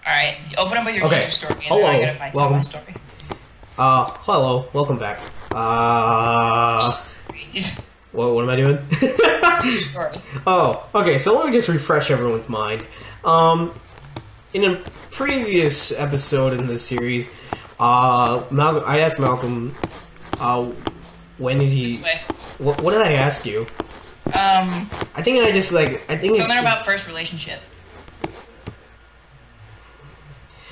Alright, open up with your teacher story, and Hello. then I gotta tell my story. Hello. Welcome back. What am I doing? Teacher story. Oh, okay, so let me just refresh everyone's mind. In a previous episode in this series, I asked Malcolm, when did he... This way. What did I ask you? I think I just, something about first relationship.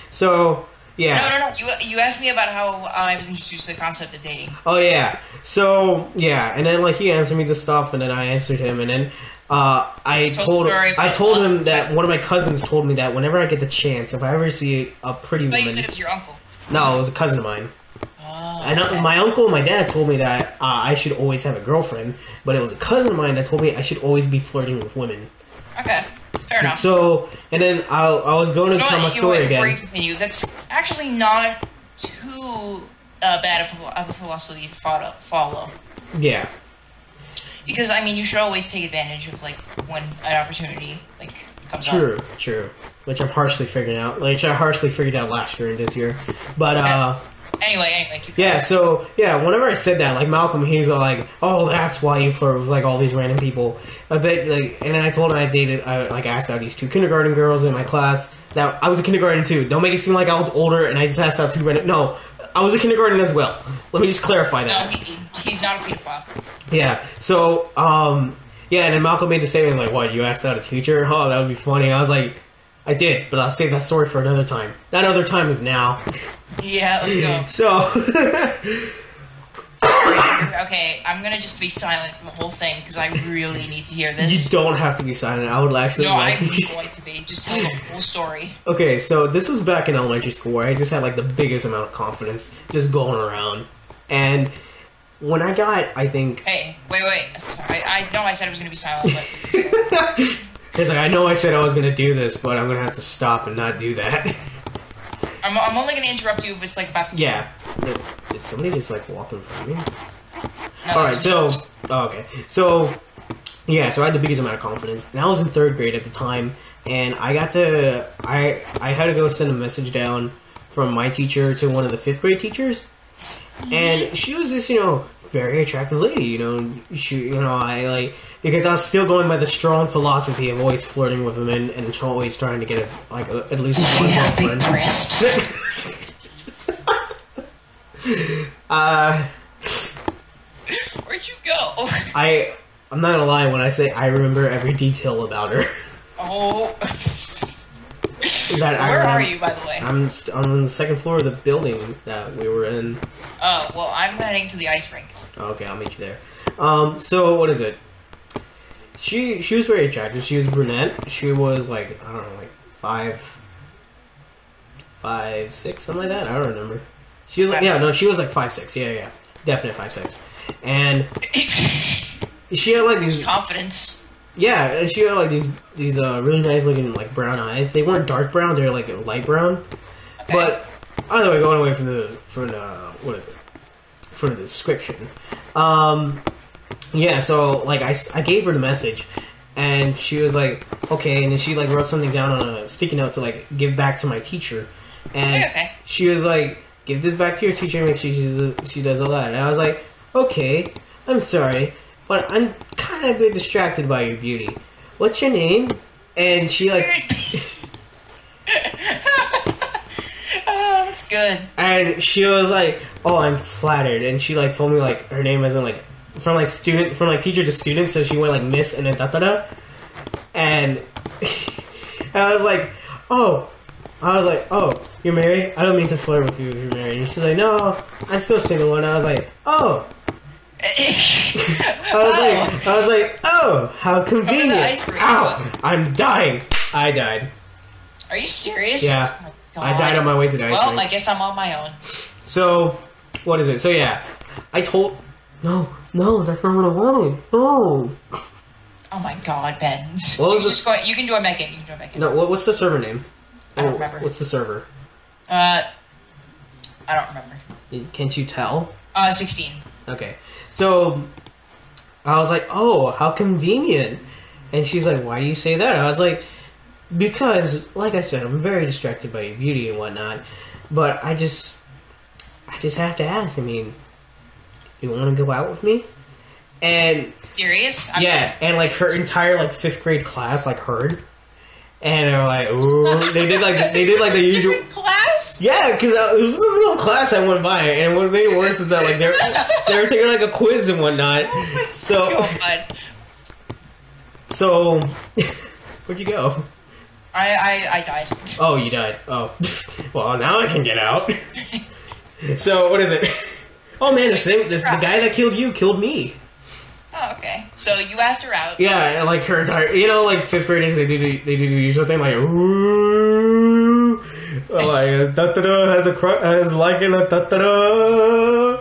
So, yeah. No. You asked me about how I was introduced to the concept of dating. Oh, yeah. So, yeah, and then, he answered me the stuff, and then I answered him, and then, I told him that one of my cousins told me that whenever I get the chance, if I ever see a pretty woman... You said it was your uncle. No, it was a cousin of mine. Oh, and okay. my uncle and my dad told me that I should always have a girlfriend, but it was a cousin of mine that told me I should always be flirting with women. Okay, fair enough. So, and then I was going to tell my story again. Before you continue, that's actually not too bad of a philosophy to follow. Yeah. Because, I mean, you should always take advantage of, when an opportunity, comes up. True. Which I'm partially figuring out. Which I partially figured out last year and this year. But, Anyway, keep going. Yeah, so, whenever I said that, Malcolm, he's all like, oh, that's why you flirt with, all these random people. I bet, and then I told him I asked out these two kindergarten girls in my class. That I was a kindergarten too. Don't make it seem like I was older and I just asked out two random... No, I was a kindergarten as well. Let me just clarify that. No, he's not a pedophile. Yeah, so, and then Malcolm made the statement, what, you asked out a teacher? Oh, that would be funny. I was like, I did, but I'll save that story for another time. That other time is now. Yeah, let's go. So... Okay, I'm gonna just be silent for the whole thing, because I really need to hear this. You don't have to be silent. I would actually... No, I'm going to be. Just tell the whole story. Okay, so this was back in elementary school, where I just had, the biggest amount of confidence just going around. And... when I got, I think... Hey, wait. I know I said I was going to be silent, but... It's I know I said I was going to do this, but I'm going to have to stop and not do that. I'm only going to interrupt you if it's, about to... Yeah. Did somebody just, walk in front of me? No, Alright, so... Oh, okay. So, yeah, so I had the biggest amount of confidence. And I was in 3rd grade at the time, and I got to... I had to go send a message down from my teacher to one of the 5th grade teachers. And she was this, very attractive lady, because I was still going by the strong philosophy of always flirting with women and always trying to get, at least one girlfriend. Where'd you go? I'm not gonna lie when I say I remember every detail about her. Oh. Where are you, by the way? I'm on the 2nd floor of the building that we were in. Oh, well, I'm heading to the ice rink. Okay, I'll meet you there. So, what is it? She was very attractive. She was brunette. She was, I don't know, 5'6", something like that? I don't remember. She was, she was, 5'6". Yeah. Definitely 5'6". And she had, these... confidence. Yeah, she had, these really nice looking, brown eyes. They weren't dark brown, they were, light brown. Okay. But, either way, going away from the description. Yeah, so, I gave her the message, and she was okay, and then she, wrote something down on a sticky note to, give back to my teacher. And she was give this back to your teacher and make sure she does all that. And I was okay, I'm sorry, but I'm kind of a bit distracted by your beauty. What's your name? And she, Oh, that's good. And she was oh, I'm flattered. And she, told me, her name isn't, from, teacher to student, so she went, miss and then da-da-da. And I was oh, you're married? I don't mean to flirt with you if you're married. And she's no, I'm still single. And I was oh. I was oh, how convenient. Ow, I'm dying. I died. Are you serious? Yeah. Oh, I died on my way to the ice rink. Well, I guess I'm on my own. So, what is it? So, yeah. I told... No, that's not what I wanted. No. Oh my god, Ben. What was this? You can join back in. No, what's the server name? I don't remember. What's the server? I don't remember. Can't you tell? 16. Okay. So, I was oh, how convenient. And she's why do you say that? I was because, like I said, I'm very distracted by beauty and whatnot. But I just have to ask. I mean, you want to go out with me? And serious? And like her entire like 5th grade class like heard, and they were like, "Ooh!" They did like the usual class. Yeah, because it was a little class I went by, and what made it worse is that like they were taking like a quiz and whatnot. Oh so, God. So, where'd you go? I died. Oh, you died. Oh, well, now I can get out. So, what is it? Oh man, the guy that killed you killed me. Oh, okay. So you asked her out. Yeah, and like her entire, like 5th graders, they do the usual thing, like ooh, like da da da has liking a da da da.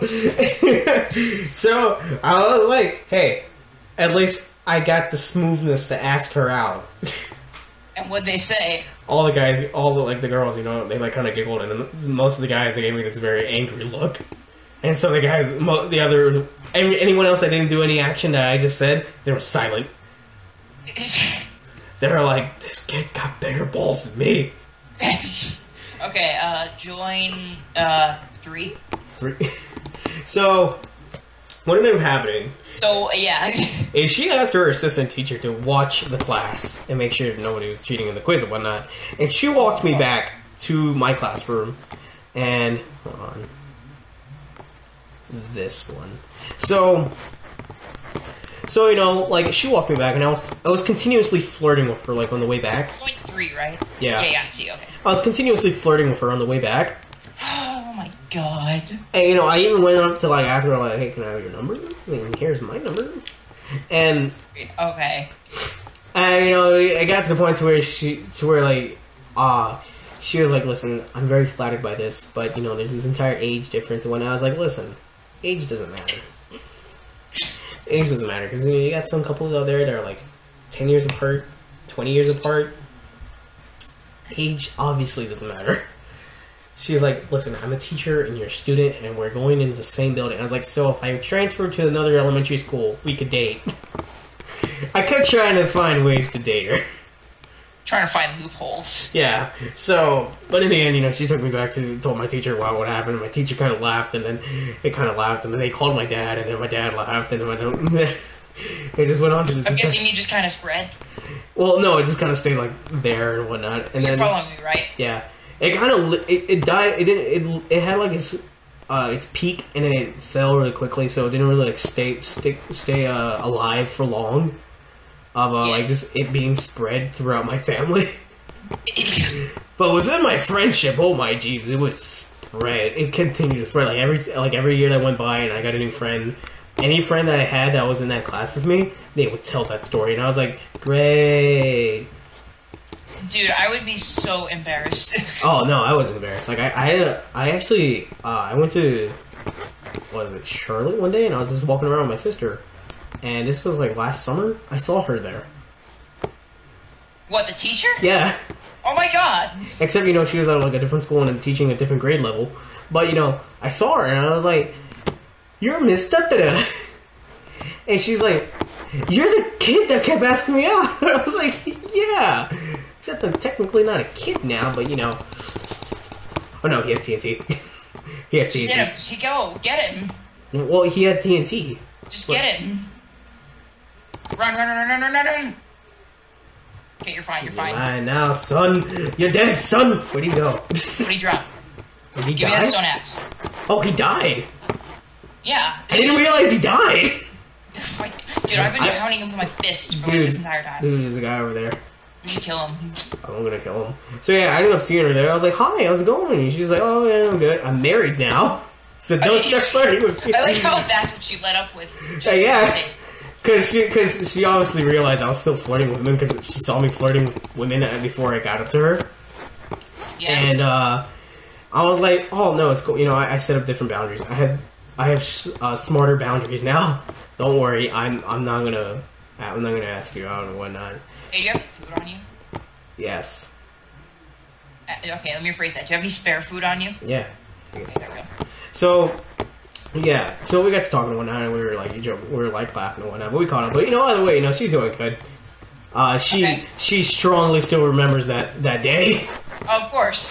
So I was like, hey, at least I got the smoothness to ask her out. And what'd they say? All the girls, they like kind of giggled, and most of the guys, they gave me this very angry look. And some of the guys, anyone else that didn't do any action that I just said, they were silent. They were like, this kid's got bigger balls than me. Okay, join 3. So, what ended up happening? So, yeah. Is she asked her assistant teacher to watch the class and make sure nobody was cheating in the quiz and whatnot. And she walked me back to my classroom. And, hold on. This one. So like she walked me back, and I was continuously flirting with her, like on the way back. Point 3, right? Yeah. Yeah. See, okay. I was continuously flirting with her on the way back. Oh my God. And I even went up to like ask her, like, hey, can I have your number? I mean, here's my number. And okay. And it got to the point where she was like, listen, I'm very flattered by this, but there's this entire age difference. And when I was like, listen, age doesn't matter. Age doesn't matter, because you got some couples out there that are like 10 years apart, 20 years apart. Age obviously doesn't matter. She was like, listen, I'm a teacher and you're a student, and we're going into the same building. I was like, so if I transfer to another elementary school, we could date. I kept trying to find ways to date her. Trying to find loopholes. Yeah. So, but in the end, she took me back told my teacher what happened. And my teacher kind of laughed, and then they kind of laughed, and then they called my dad, and then my dad laughed, and then they just went on to this. I'm guessing you just kind of spread. Well, no, it just kind of stayed like there and whatnot. And You're following me, right? Yeah. It kind of it died. It had like its peak, and then it fell really quickly, so it didn't really like stay alive for long. Of like just it being spread throughout my family. But within my friendship, oh my jeeves, it would spread. It continued to spread like every year that went by, and I got a new friend. Any friend that I had that was in that class with me, they would tell that story, and I was like, great. Dude, I would be so embarrassed. Oh no, I wasn't embarrassed. Like I actually went to Charlotte one day, and I was just walking around with my sister. And this was like last summer. I saw her there. What, the teacher? Yeah. Oh my God. Except, she was at like a different school and teaching a different grade level. But, I saw her and I was like, you're Miss da-da-da. And she's like, you're the kid that kept asking me out. And I was like, yeah. Except I'm technically not a kid now, but Oh no, he has TNT. He has TNT. Go, get him. Well, he had TNT. Just get him. Run. Okay, you're fine. You're fine now, son. You're dead, son. Where'd he go? What'd he drop? Did he Give die? me that stone axe. Oh, he died. Yeah. I didn't realize he died. Dude, I've been pounding him with my fist for this entire time. Dude, there's a guy over there. We should kill him. I'm gonna kill him. So yeah, I ended up seeing her there. I was like, hi, how's it going? And she's like, oh yeah, I'm good. I'm married now. So don't start flirting with me. I like how that's what she led up with. Yeah. Because she obviously realized I was still flirting with women, because she saw me flirting with women before I got up to her. Yeah. And I was like, oh no, it's cool. I set up different boundaries. I have smarter boundaries now. Don't worry, I'm not gonna ask you out and whatnot. Hey, do you have food on you? Yes. Okay, let me rephrase that. Do you have any spare food on you? Yeah. Okay, there we go. So. Yeah, so we got to talking and whatnot, and we were like laughing and whatnot, but we caught up. But either way, she's doing good. She strongly still remembers that day. Of course.